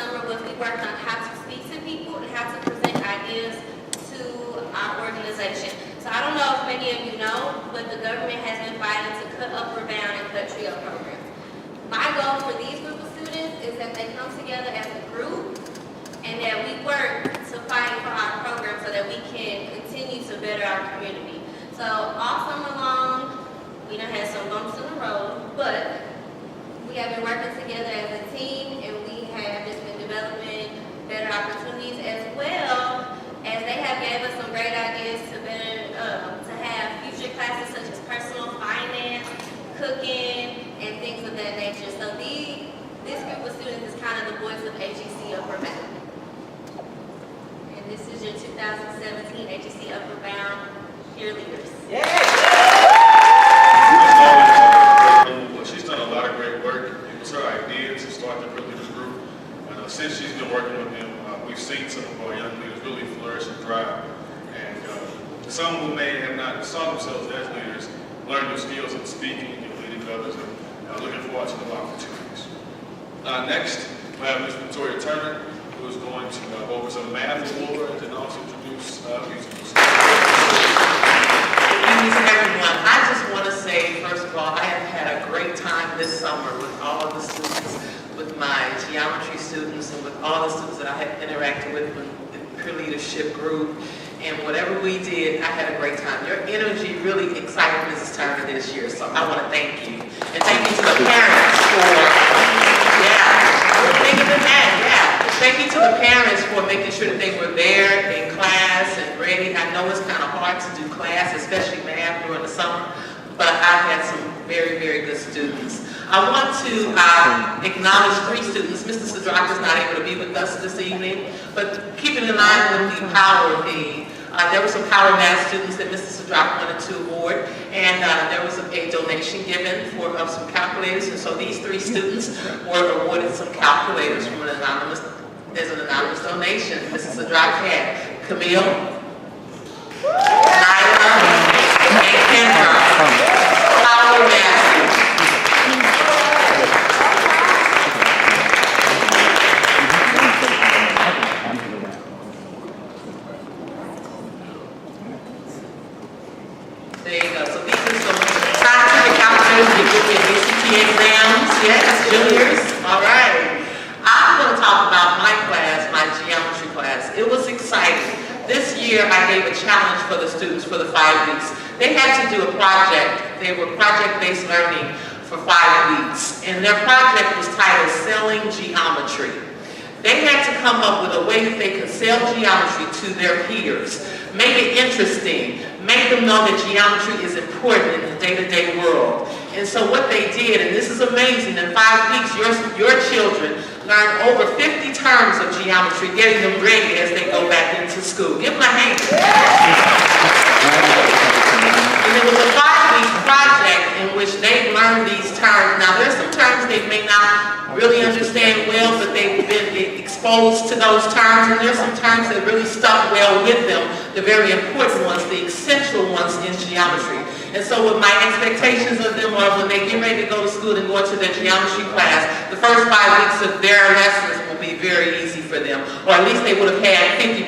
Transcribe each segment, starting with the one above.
summer was we worked on how to speak to people and how to present ideas to our organization. So I don't know if many of you know, but the government has been fighting to cut Upward Bound and cut TRIO programs. My goal for these group of students is that they come together as a group and that we work to fight for our program so that we can continue to better our community. So all summer long, we done had some bumps in the road, but we have been working together as a team, and we have just been developing better opportunities, as well as they have gave us some great ideas to better to have future classes such as personal finance, cooking, and things of that nature. So this group of students is kind of the voice of HEC Upward Bound. And this is your 2017 HEC Upward Bound cheerleaders. She's done a lot of great work. It was her idea to start the leaders group. And since she's been working with them, we've seen some of our young leaders really flourish and thrive. And some who may have not saw themselves as leaders learn new skills in speaking and leading others. And looking forward to the opportunities. Next, we have Ms. Victoria Turner, who is going to go over some math awards and also introduce musicals. Good evening to everyone. I just want to say, first of all, I have had a great time this summer with all of the students, with my geometry students, and with all the students that I have interacted with in the peer leadership group. And whatever we did, I had a great time. Your energy really excited Mrs. Turner this year, so I want to thank you. And thank you to the parents Thank you to the parents for making sure that they were there in class and ready. I know it's kind of hard to do class, especially math during the summer, but I've had some very, very good students. I want to acknowledge 3 students. Mr. Sadrak is not able to be with us this evening, but keeping in line with the power theme, there were some Power Math students that Mr. Sadrak wanted to award, and there was a donation given for some calculators, and so these 3 students were awarded some calculators from an anonymous donation. Mrs. Sadrak had Camille, Nyla, and Kendra. Power Math. There you go. So these are some scientific calculators that give you ACT exams. Yes, juniors. All right. I'm going to talk about my class, my geometry class. It was exciting. This year I gave a challenge for the students for the 5 weeks. They had to do a project. They were project-based learning for 5 weeks. And their project was titled Selling Geometry. They had to come up with a way that they could sell geometry to their peers. Make it interesting. Make them know that geometry is important in the day-to-day world. And so what they did, and this is amazing, in 5 weeks your children learned over 50 terms of geometry, getting them ready as they go back into school. Give them a hand. And it was a 5-week project in which they learned these terms. Now there's some terms they may not really understand well, but they've been exposed to those terms, and there's some terms that really stuck well with them, the very important ones, the essential ones in geometry. And so what my expectations of them are, when they get ready to go to school and go into their geometry class, the first 5 weeks of their lessons will be very easy for them, or at least they would have had 50%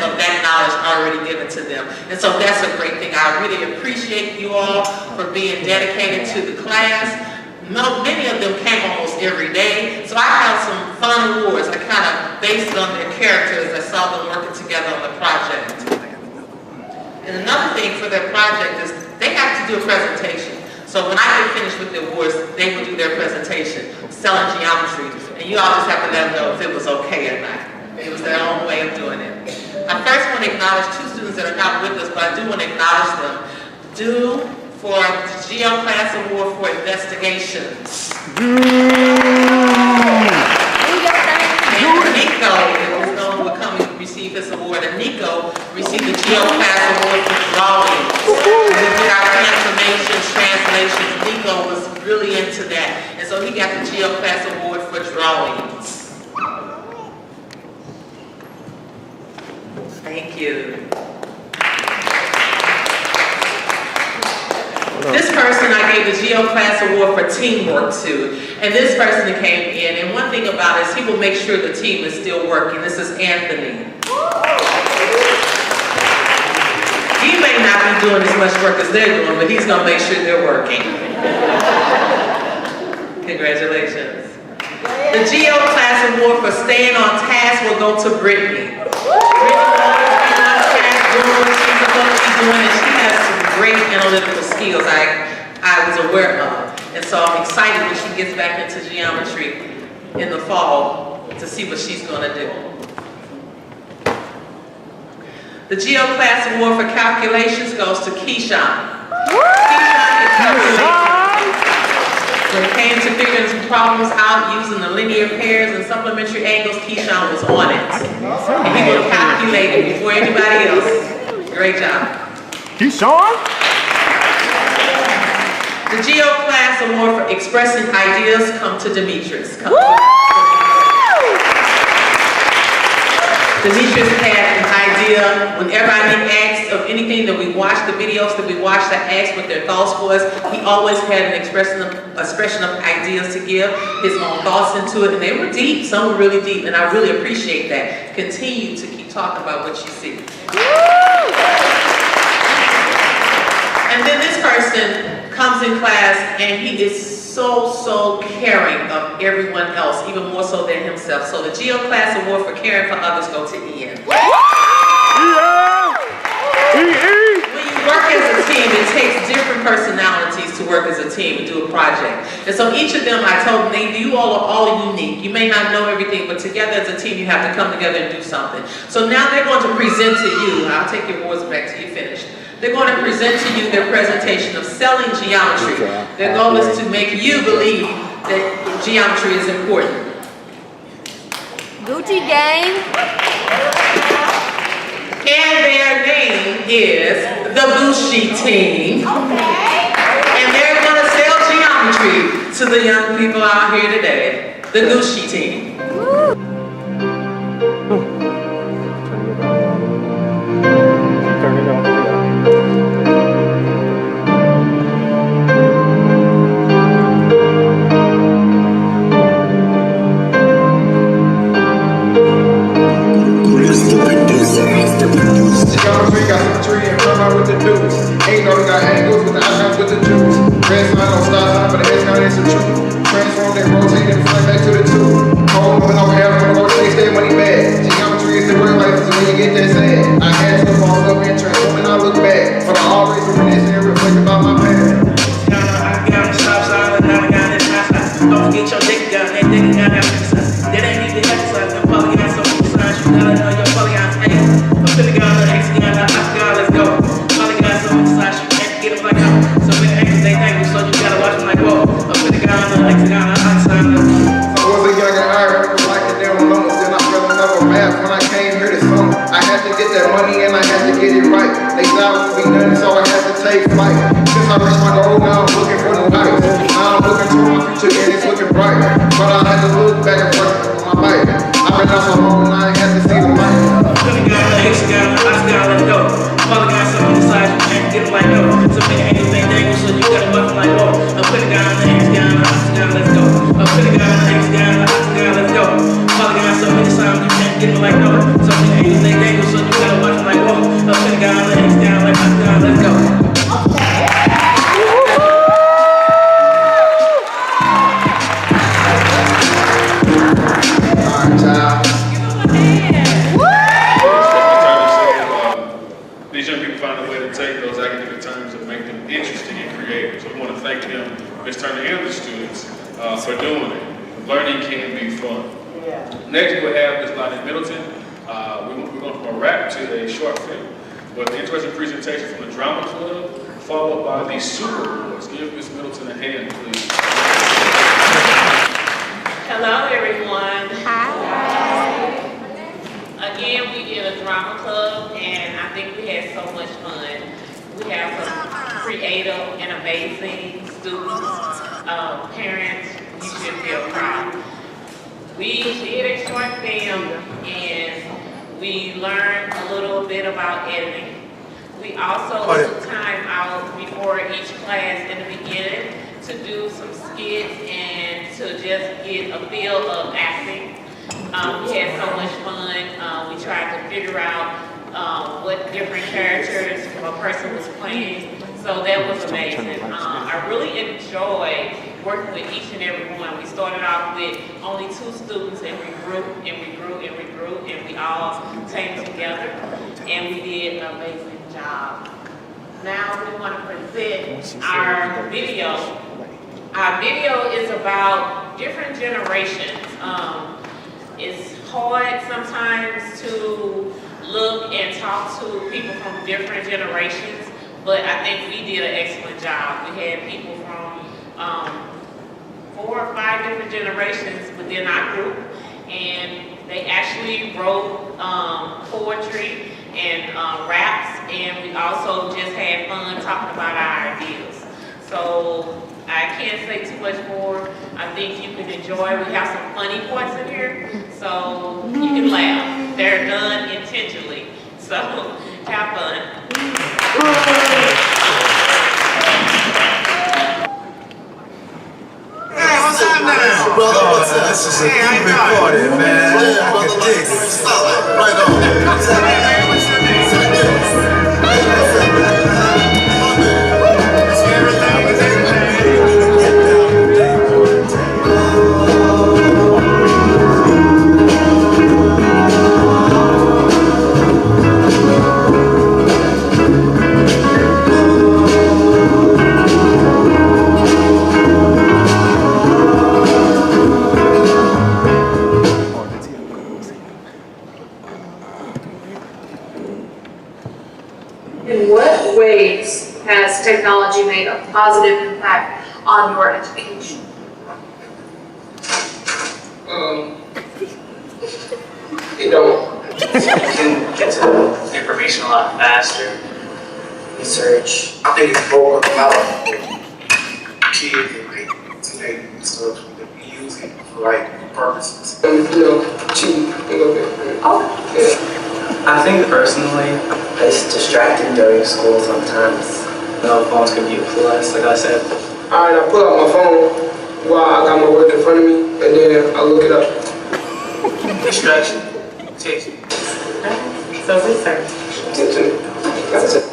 of that knowledge already given to them. And so that's a great thing. I really appreciate you all for being dedicated to the class. Many of them came almost every day, so I have some fun awards. I kind of based it on their characters. I saw them working together on the project. And another thing for their project is they have to do a presentation. So when I get finished with the awards, they will do their presentation, selling geometry, and you all just have to let them know if it was okay or not. It was their own way of doing it. I first want to acknowledge 2 students that are not with us, but I do want to acknowledge them. Due for the Geo Class Award for Investigations. And Nico, who is known will come and receive this award, and Nico received the Geo Class Award for drawing. We did our transformations, translations. Nico was really into that, and so he got the Geo Class Award for drawings. Thank you. This person I gave the Geo Class Award for teamwork to, and this person came in, and one thing about it is he will make sure the team is still working. This is Anthony. He may not be doing as much work as they're doing, but he's gonna make sure they're working. Congratulations. The GO class award for staying on task will go to Brittany. Brittany always been on task, doing what she's supposed to be doing, and she has some great analytical skills I was aware of. And so I'm excited when she gets back into geometry in the fall to see what she's gonna do. The GO class award for calculations goes to Keyshawn. When it came to figuring some problems out using the linear pairs and supplementary angles, Keyshawn was on it. And he would calculate it before anybody else. Great job. Keyshawn? The GO class award for expressing ideas come to Demetrius. Demetrius had an idea. Whenever I get asked of anything that we watch, the videos that we watched, I asked what their thoughts was. He always had an expression of ideas to give, his own thoughts into it, and they were deep. Some were really deep, and I really appreciate that. Continue to keep talking about what you see. And then this person comes in class, and he is so caring of everyone else, even more so than himself. So the GO class award for caring for others go to Ian. When you work as a team, it takes different personalities to work as a team and do a project. And so each of them, I told them, you all are all unique. You may not know everything, but together as a team, you have to come together and do something. So now they're going to present to you. I'll take your awards back till you finish. They're going to present to you their presentation of selling geometry. Their goal is to make you believe that geometry is important. Gucci gang. And their name is the Gucci team. Okay. And they're going to sell geometry to the young people out here today. The Gucci team. Turn it on. Geometry got some tree and run out with the dudes. Ain't no got angles with the icons with the Jews. Red sign on stop sign, but the S count is the truth. Transform, then rotate, and fly back to the two. Cold, moving over half, when the rotate, stay money bad. Geometry is the real life, so when you get that sad. I had to fall up and transform, and I look back. But I always reminisce and reflect about my past. I got the stop sign, and I got this high sign. Don't forget your dick got that dick got that exercise. That ain't need the exercise, them polygons, so many signs. You gotta know your polygons, hey. A polygon, an hexagon, an octagon, let's go. Polygons, so many signs, you can't get them like that. So many angles, they dangle, so you gotta watch them like, whoa. A polygon, an hexagon, an octagon, let's go. I was a younger Irish, like the damn loans. Then I fell in love with math when I came here this summer. I had to get that money and I had to get it right. They thought it would be nothing, so I had to take flight. Since I reached my goal, now I'm looking for new heights. Now I'm looking to my future and it's looking bright. But I had to look back and forth on my bike. I've been out so long and I ain't had to see the light. Polygon, an hexagon, an octagon, let's go. Polygons, so many sides, you can't get them like, no. So many angles, they dangle, so you gotta watch them like, whoa. A polygon, an hexagon, an octagon, let's go. A polygon, an hexagon, an octagon, let's go. Polygons, so many sides, you can't get them like, no. So many angles, they dangle, so you gotta watch them like, whoa. A polygon, an hexagon, like octagon, let's go. These young people find a way to take those academic terms and make them interesting and creative. So we want to thank him, Ms. Turner, and the students for doing it. Learning can be fun. Next, we'll have Ms. Lonnie Middleton. We're going from a rap to a short film. But the interesting presentation from the Drama Club, followed by the Super Awards. Give Ms. Middleton a hand, please. Hello, everyone. Hi. Again, we did a drama club, and I think we had so much fun. We have some creative and amazing students, parents. You should feel proud. We did a short film, and we learned a little bit about editing. We also took time out before each class in the beginning to do some skits and to just get a feel of acting. We had so much fun. We tried to figure out what different characters a person was playing. So that was amazing. I really enjoyed working with each and every one. We started off with only 2 students, and we grew and we grew and we grew, and we all came together, and we did an amazing job. Now we want to present our video. Our video is about different generations. It's hard sometimes to look and talk to people from different generations, but I think we did an excellent job. We had people from 4 or 5 different generations within our group, and they actually wrote poetry and raps, and we also just had fun talking about our ideas. So I can't say too much more. I think you can enjoy. We have some funny parts in here, so you can laugh. They're done intentionally, so have fun. Hey, what's up now? Brother, what's up? This is a deep recording, man. I can dig it. Right on. What's up, man? What's your name? In what ways has technology made a positive impact on your education? You can get to information a lot faster. Research. I think it's more about kids and like today stuff that we use it for like purposes. Cheating a little bit. Oh. Yeah. I think personally, it's distracting during school sometimes. No, phones can be a plus, like I said. Alright, I pull out my phone while I got my work in front of me, and then I look it up. Distraction. Text. So research. That's it.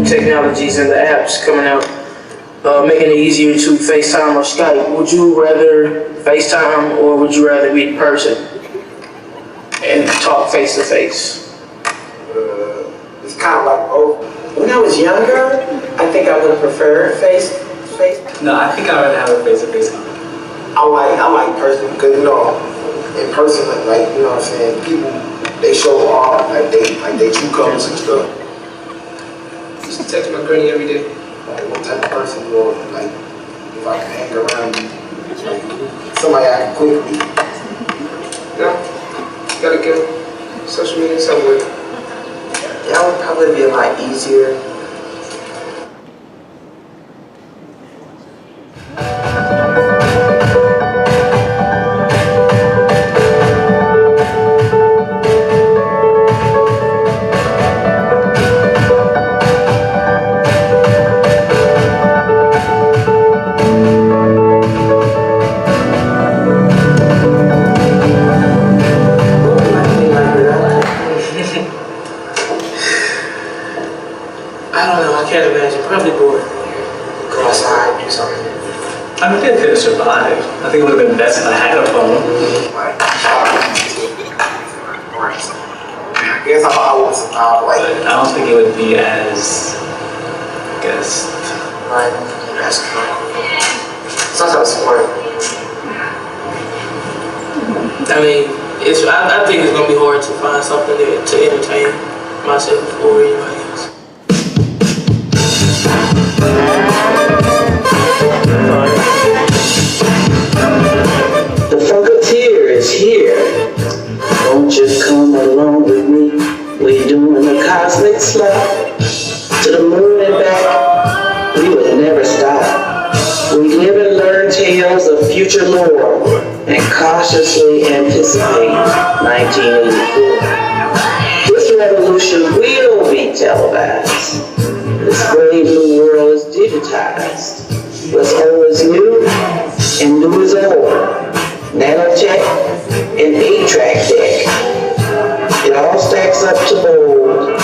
Technologies and the apps coming out, making it easier to FaceTime or Skype. Would you rather FaceTime or would you rather meet in person and talk face to face? It's kind of like both. When I was younger, I think I would have preferred face to face. No, I think I would have a face to face. I like person because in person, like you know what I'm saying, people they show off like they true colors and stuff. Just text my granny every day. Like what type of person you are, like if I can hang around you, like somebody I can quickly. You know, gotta get social media somewhere. That would probably be a lot easier. Probably bored. Go outside, do something. I mean, I could have survived. I think it would have been best if I had a phone. I guess I would survive like But I don't think it would be as, I guess. Right. That's fine. Sometimes it's boring. I mean, I think it's gonna be hard to find something to entertain myself or anybody else. The Funketeer is here. Won't you come along with me? We're doing a cosmic slide to the moon and back. We would never stop. We live and learn, take future lore and cautiously anticipate 1984. This revolution will be televised. This brave new world is digitized. What's old is new, and new is old. Nanotech and 8-track deck. It all stacks up to bold.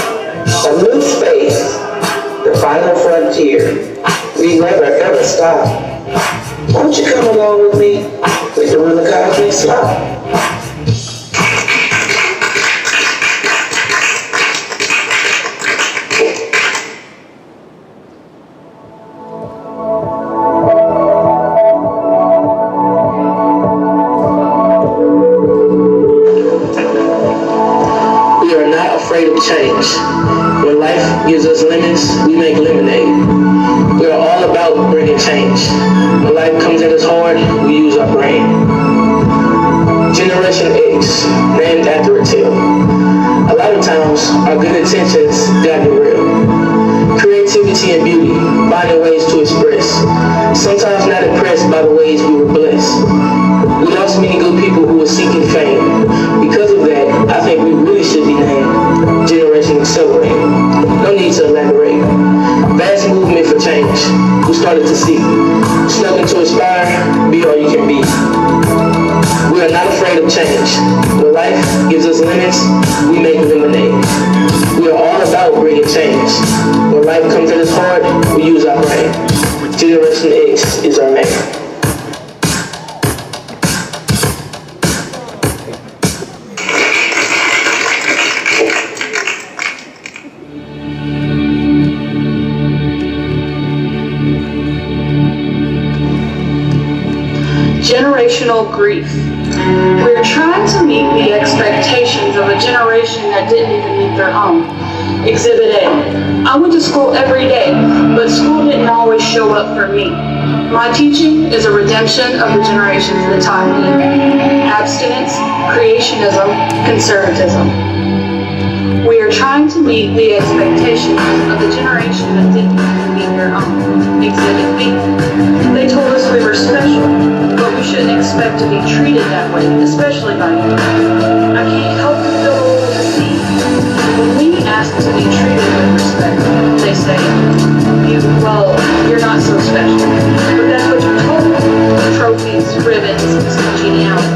A new space, the final frontier. We never ever stop. Won't you come along with me? We're doing the cosmic slop. We are not afraid of change. When life gives us lemons, we make lemonade. We are all about bringing change. When life comes at us hard, we use our brain. Generation X, named after a tale. A lot of times, our good intentions got derailed. Creativity and beauty, finding ways to express. Sometimes not impressed by the ways we were blessed. We lost many good people who were seeking fame. Because of that, I think we really should be named Generation Accelerate. No need to elaborate. Vast movement for change. We started to see. Slogan to inspire, be all you can be. We are not afraid of change. When life gives us lemons, we make lemonade. We are all about bringing change. When life comes at us hard, we use our brain. Generation X is our name. Generational grief. We're trying to meet the expectations of a generation that didn't even meet their own. Exhibit A. I went to school every day, but school didn't always show up for me. My teaching is a redemption of the generations that taught me. Abstinence, creationism, conservatism. We are trying to meet the expectations of the generation that didn't even meet their own. Exhibit B. They told us we were special, but we shouldn't expect to be treated that way, especially by you. I can't help but feel a little deceived. When we ask to be treated with respect, they say, you're not so special. But that's what you're told. Trophies, ribbons, congeniality.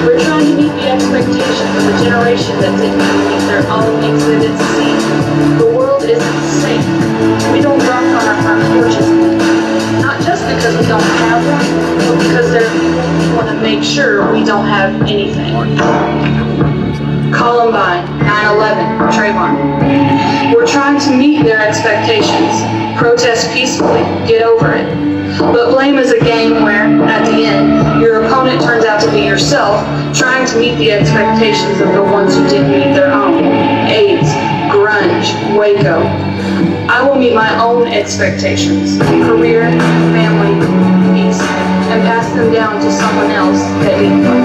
We're trying to meet the expectations of a generation that didn't meet their own. Exhibit C. The world isn't safe. We don't rock on our front porches. Not just because we don't have one, but because there are people who want to make sure we don't have anything. Columbine, 9/11, Trayvon. We're trying to meet their expectations. Protest peacefully, get over it. But blame is a game where, at the end, your opponent turns out to be yourself, trying to meet the expectations of the ones who didn't meet their own. AIDS, grunge, Waco. I will meet my own expectations, career, family, peace, and pass them down to someone else that didn't want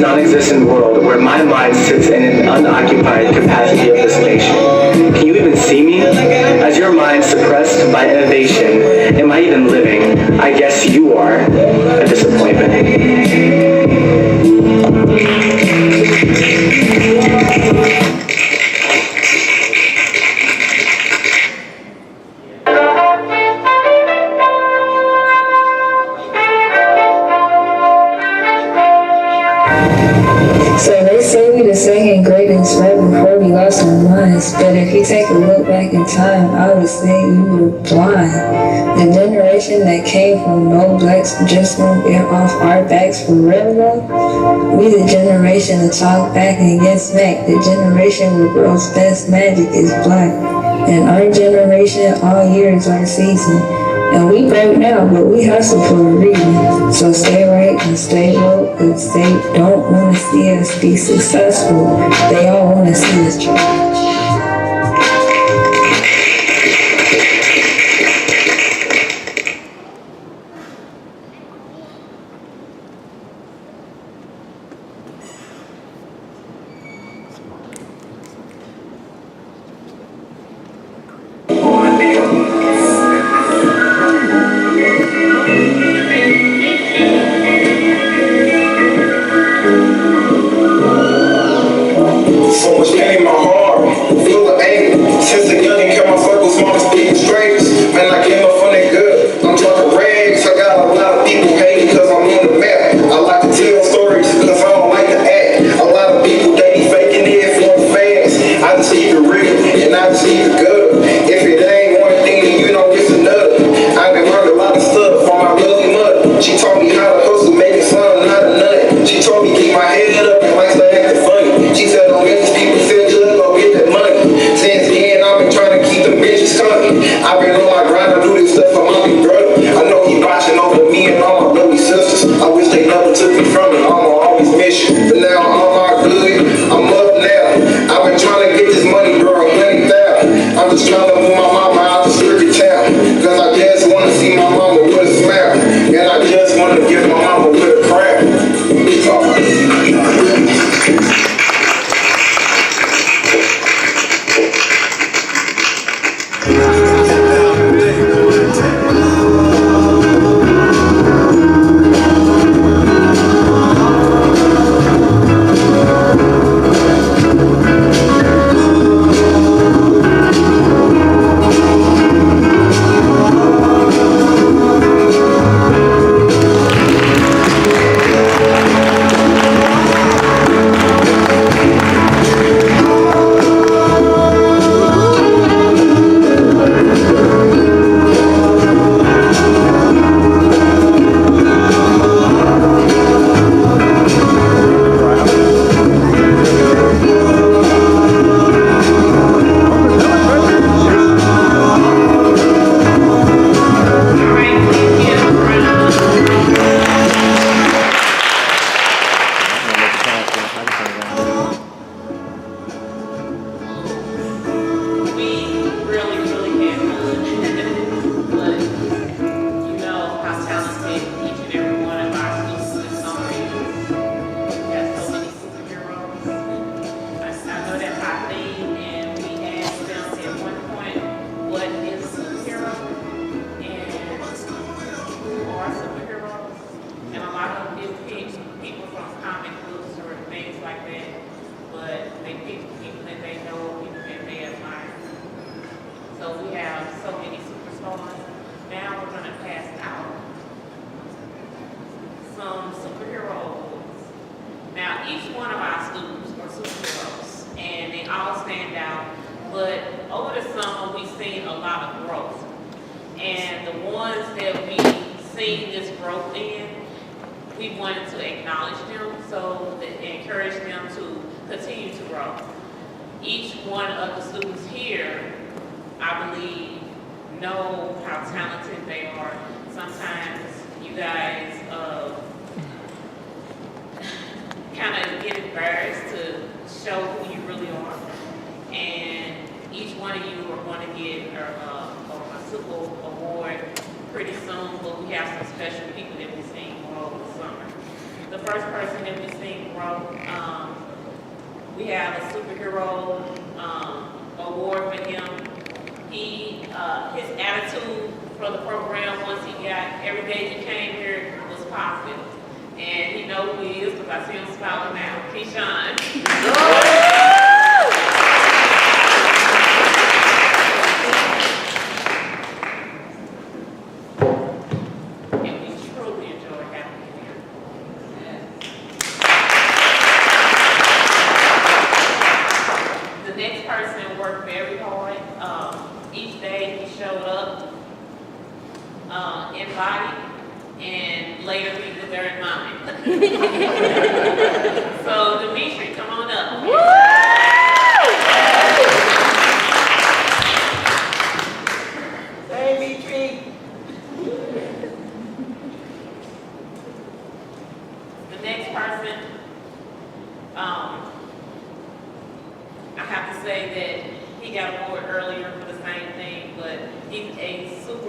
non-existent world where my mind sits in an unoccupied capacity of this nation. Can you even see me? As your mind suppressed by innovation, am I even living? I guess you are. A disappointment. Second greatest right before we lost our minds, but if you take a look back in time, I would say you were blind. The generation that came from no blacks just won't get off our backs for real though. We the generation to talk back and get smacked. The generation where girls' best magic is black. And our generation, all year is our season. And we broke now, but we hustle for a reason. So stay right and stay woke, cause they don't wanna see us be successful. They all wanna see us try. So much pain in my heart, full of anger. Since a youngin' kept my circle small as big strangers. Man, I came up from that good. I'm talking rags. I got a lot of people hating cause I'm on the map. I like to tell stories cause I don't like to act. A lot of people, they be faking it for the fans. I just keep it real and I just keep it good. If it ain't one thing, then you know it's another. I done learned a lot of stuff from my lovely mother. She taught me how to hustle, make it something, not a nut. She told me keep my head up and like to act funny. She said don't let these people feel good, go get that money. Since then, I've been trying to keep them bitches coming. I've been on my grind to do this stuff for my big brother. I know he watching over me and all my lovely sisters. I wish they never took me from me. I'ma always miss you. But now I'm on my good. I'm up now. I've been trying to get this money, bro. 100,000. I'm just trying to move my mama out the circuit town. Cause I just wanna see my mama with a smile. And I just wanna give my mama with a crown.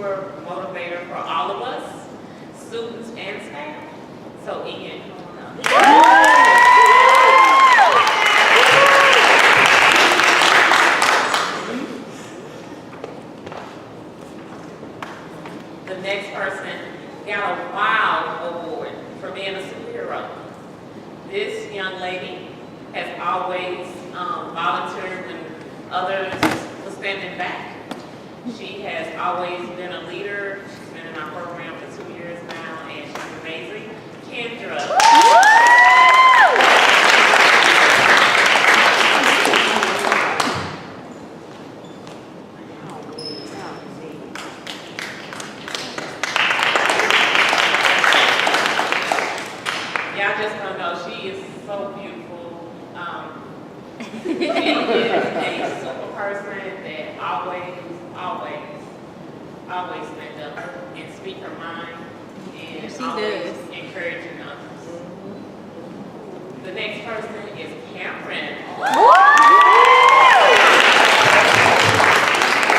super motivator for all of us, students and staff. So Ian, come on up. The next person got a WOW award for being a superhero. This young lady has always volunteered when others were standing back. She has always been a leader. She's been in our program for 2 years now, and she's amazing. Kendra. Y'all just don't know, she is so beautiful. She is a super person that always stand up and speak her mind and always encouraging others. The next person is Cameron.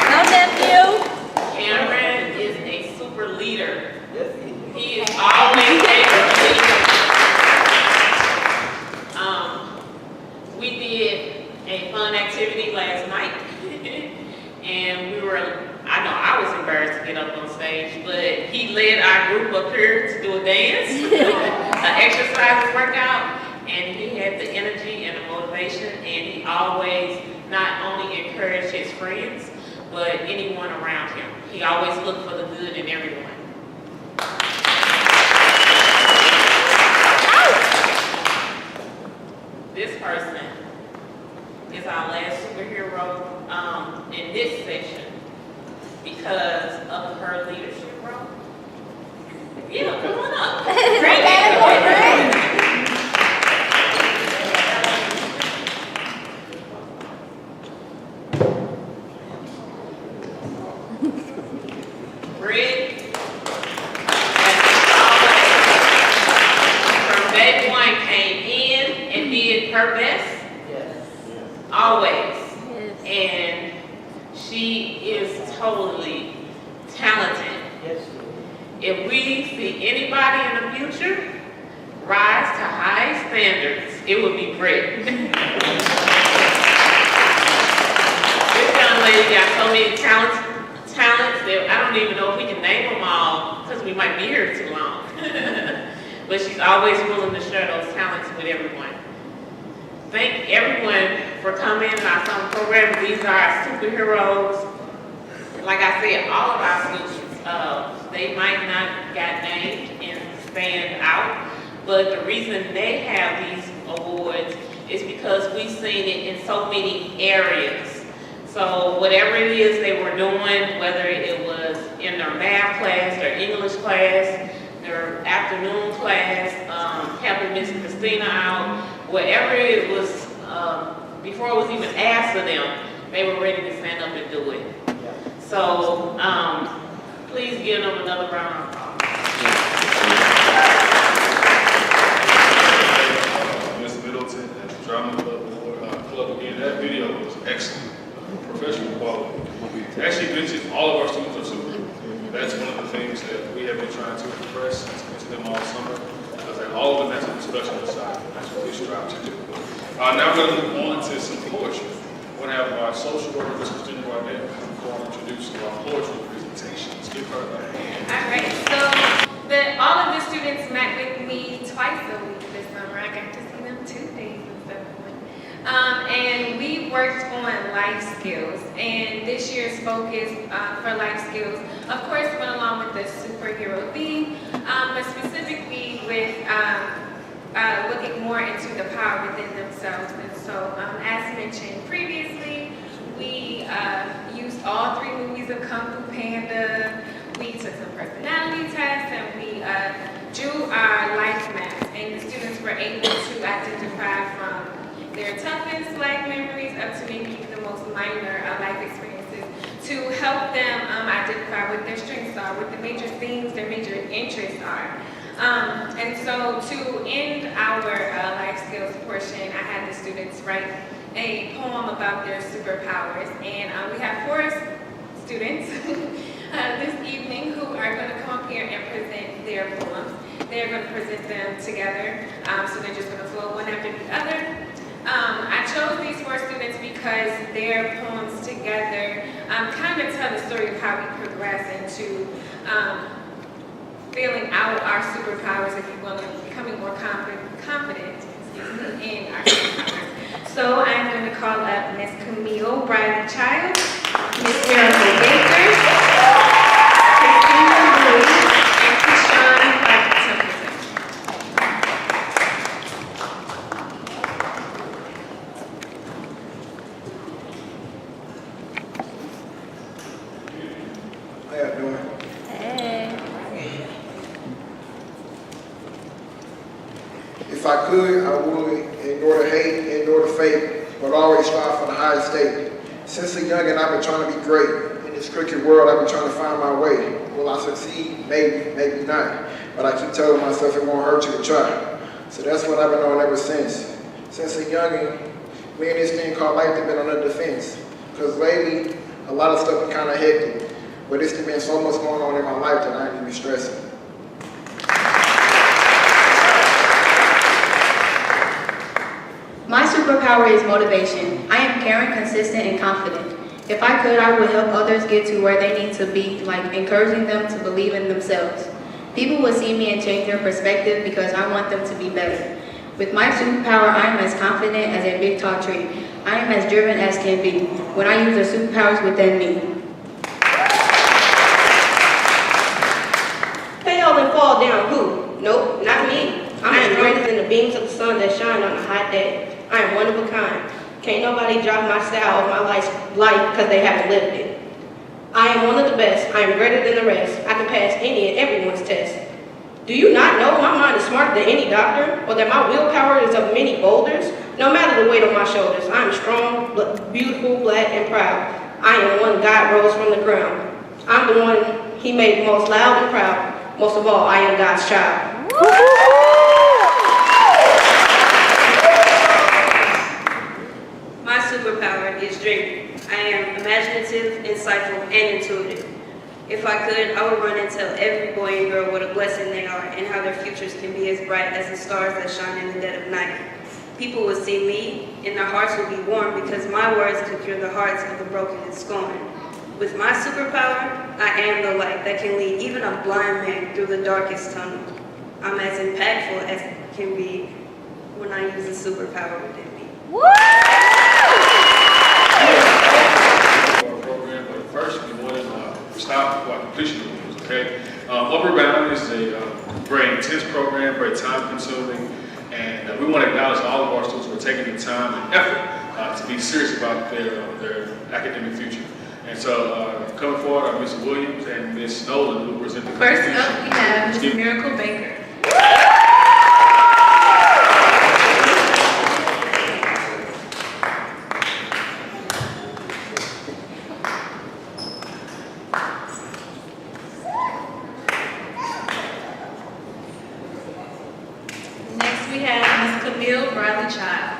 No nephew. Cameron is a super leader. He is always able to lead. We did a fun activity last night, and I know I was embarrassed to get up on stage, but he led our group up here to do a dance, an exercise and workout, and he had the energy and the motivation, and he always not only encouraged his friends, but anyone around him. He always looked for the good in everyone. This person is our last superhero in this section because of her leadership role. Yeah, come on up. Brid, from day one, came in and did her best. Always. And she is totally talented. If we see anybody in the future rise to high standards, it would be Brid. This young lady got so many talents that I don't even know if we can name them all because we might be here too long. But she's always willing to share those talents with everyone. Thank everyone for coming to our summer program. These are our superheroes. Like I said, all of our students, they might not got named and stand out, but the reason they have these awards is because we've seen it in so many areas. So whatever it is they were doing, whether it was in their math class, their English class, their afternoon class, helping Miss Christina out, whatever it was, before it was even asked of them, they were ready to stand up and do it. So please give them another round of applause. Ms. Middleton and the Drama Club again, that video was excellent, professional quality. It actually mentioned all of our students are super. That's one of the things that we have been trying to impress to them all summer, because all of them has a discussion aside. That's what we strive to do. Now we're going to move on to some poetry. We're going to have our social worker, Ms. Christina Barnett, come introduce our poetry presentations. Give her a hand. All right, so all of the students met with me twice a week this summer. I got to see them 2 days instead of 1. And we worked on life skills. And this year's focus for life skills, of course, went along with the superhero theme, but specifically with looking more into the power within themselves. And so, as mentioned previously, we used all 3 movies of Kung Fu Panda. We took some personality tests, and we drew our life maps. And the students were able to identify from their toughest life memories up to maybe the most minor life experiences to help them identify what their strengths are, what the major themes, their major interests are. And so to end our life skills portion, I had the students write a poem about their superpowers. And we have 4 students this evening here and present their poems. They're going to present them together, so they're just going to flow one after the other. I chose these 4 students because their poems together kind of tell the story of how we progress into feeling out our superpowers, if you will, and becoming more confident in our superpowers. So I'm going to call up Miss Camille Briley Child, Miss Miracle Baker, Christina Blue, and Keyshawn Templeton. How y'all doing? Hey. If I could, I would ignore the hate, ignore the fate, but always strive for the highest state. Since a youngin', I've been trying to be great. In this crooked world, I've been trying to find my way. Will I succeed? Maybe, maybe not. But I keep telling myself it won't hurt you to try. So that's what I've been on ever since. Since a youngin', me and this thing called life have been on the defense. Because lately, a lot of stuff been kind of hectic. But it's been so much going on in my life that I ain't even stressing. My superpower is motivation. I am caring, consistent, and confident. If I could, I would help others get to where they need to be, like encouraging them to believe in themselves. People will see me and change their perspective because I want them to be better. With my superpower, I am as confident as a big tall tree. I am as driven as can be when I use the superpowers within me. Fail and fall down who? Nope, not me. I am greater than the beams of the sun that shine on a hot day. I am one of a kind. Can't nobody drop my style of my life because they haven't lived it. I am one of the best. I am greater than the rest. I can pass any and everyone's test. Do you not know my mind is smarter than any doctor, or that my willpower is of many boulders? No matter the weight on my shoulders, I am strong, beautiful, black, and proud. I am the one God rose from the ground. I'm the one He made most loud and proud. Most of all, I am God's child. My superpower is dreaming. I am imaginative, insightful, and intuitive. If I could, I would run and tell every boy and girl what a blessing they are and how their futures can be as bright as the stars that shine in the dead of night. People will see me, and their hearts will be warm because my words can cure the hearts of the broken and scorned. With my superpower, I am the light that can lead even a blind man through the darkest tunnel. I'm as impactful as it can be when I use the superpower within me. Program, but first we want to stop before completion of things, okay? Upward Bound is a very intense program, very time consuming, and we want to acknowledge all of our students who are taking the time and effort to be serious about their academic future. And so, coming forward are Ms. Williams and Ms. Nolan, who present the First up, we have Ms. Miracle Baker. Next, we have Ms. Camille Briley Child.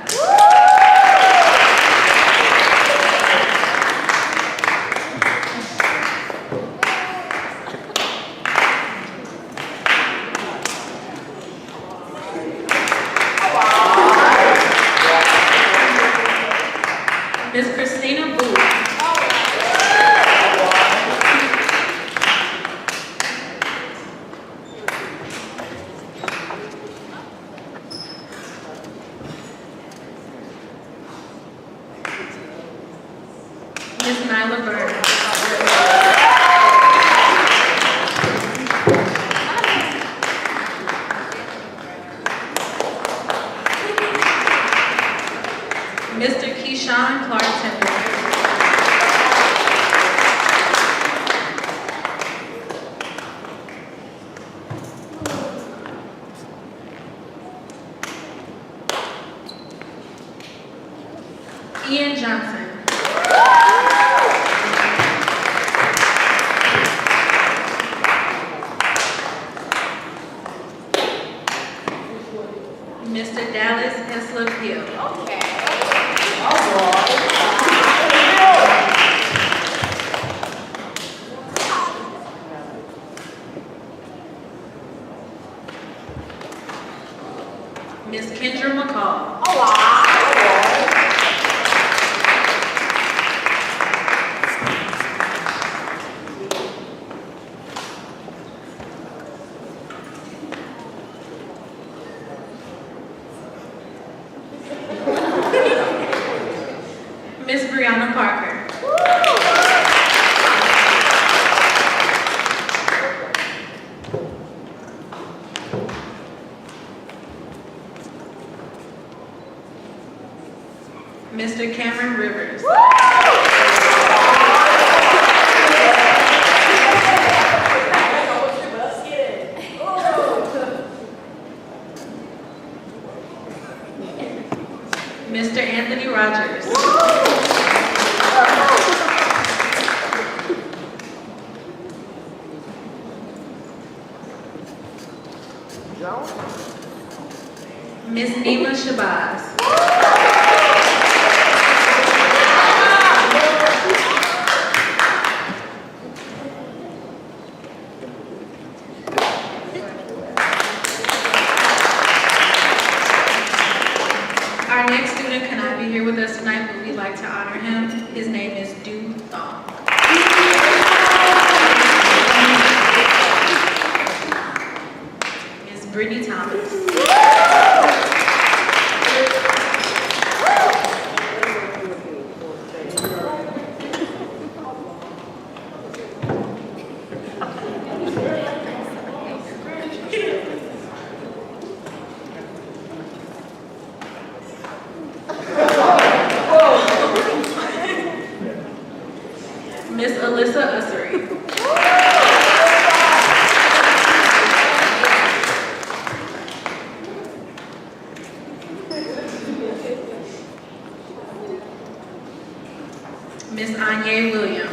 Miss Kendra McCall. Miss Brianna Parker. Mr. Cameron Rivers. Mr. Anthony Rogers. Miss Nima Shabazz. Our next student cannot be here with us tonight, but we'd like to honor him. His name is Du Thong. Miss Brittany Thomas. Miss Alyssa Ussery. Miss Anya Williams.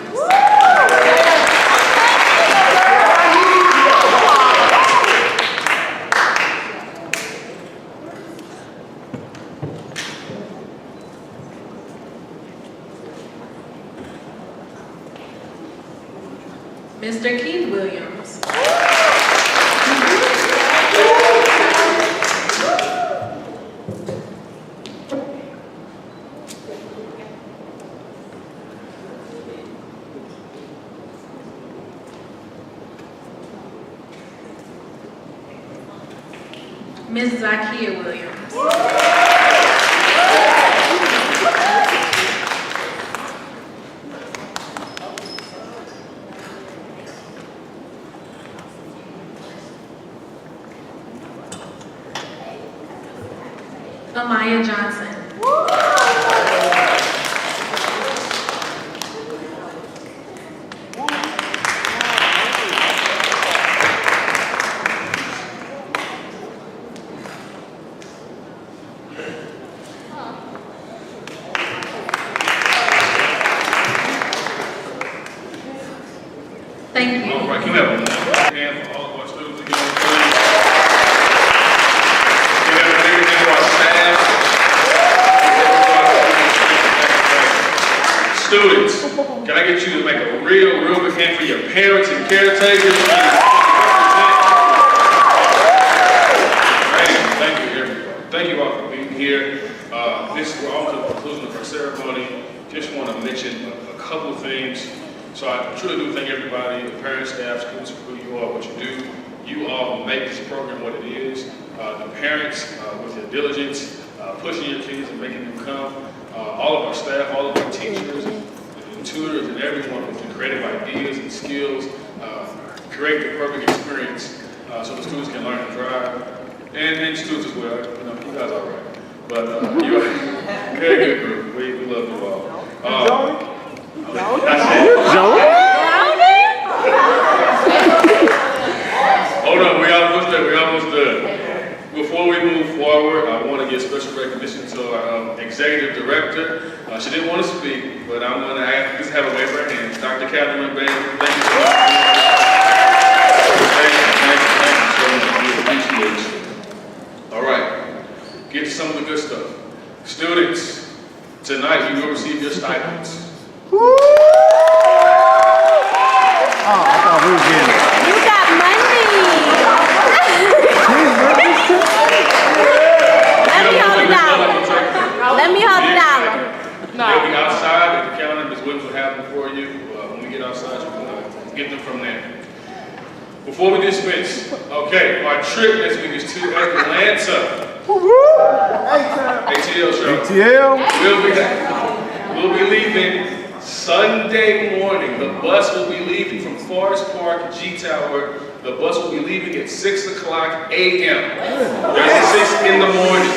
Mr. Keith Williams. Miss Zakia Williams. Amaya Johnson. Thank you. All right, can we have a hand for all of our students again, please? Can we have a big hand for our staff? Students, can I get you to make a real big hand for your parents and caretakers? Thank you, everybody. Thank you all for being here. We're all to the conclusion of our ceremony. Just want to mention a couple of things. So I truly do thank everybody, the parents, staff, students, for who you are, what you do. You all make this program what it is. The parents, with your diligence, pushing your kids and making them come. All of our staff, all of our teachers, and tutors, and everyone with the creative ideas and skills, create the perfect experience so the students can learn and thrive. And students as well. You know, you guys are all right. But you're a very good group. We love you all. Hold on, we almost done. Before we move forward, I want to give special recognition to our executive director. She didn't want to speak, but I'm going to just have a wave her hands. Dr. Catherine Bailey, thank you so much. Thank you so much. We appreciate you. All right, get to some of the good stuff. Students, tonight you will receive your stipends. I thought we were getting You got money. outside, you can get them from there. Before we dismiss, okay, our trip next week is to Atlanta. ATL show. ATL. We'll be leaving Sunday morning. The bus will be leaving from Forest Park, G-Tower. The bus will be leaving at 6 o'clock a.m. There's a 6 in the morning.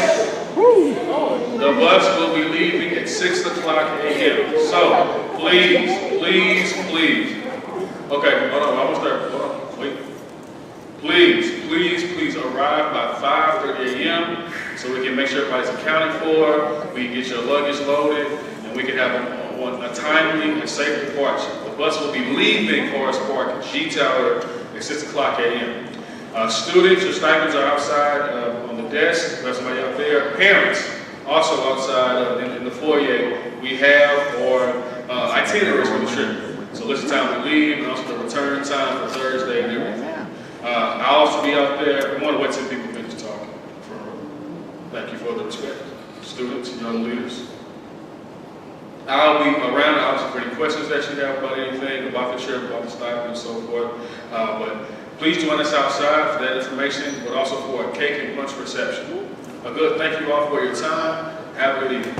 The bus will be leaving at 6 o'clock a.m. So, please. Okay, hold on, I'm gonna start. Hold on, wait. Please arrive by 5:30 a.m. so we can make sure everybody's accounted for, we can get your luggage loaded, and we can have a timely and safe departure. The bus will be leaving Forest Park, G-Tower, at 6 o'clock a.m. Students, your stipends are outside on the desk. We have somebody out there. Parents, also outside in the foyer. We have our itineraries for the trip. So list the time we leave, and also the return time for Thursday and everything. I'll also be out there. I want to wait till people finish talking. Thank you for the respect. Students, young leaders. I'll be around obviously for any questions that you have about anything, about the trip, about the stipend and so forth. But please join us outside for that information, but also for a cake and punch reception. Thank you all for your time. Have a good evening.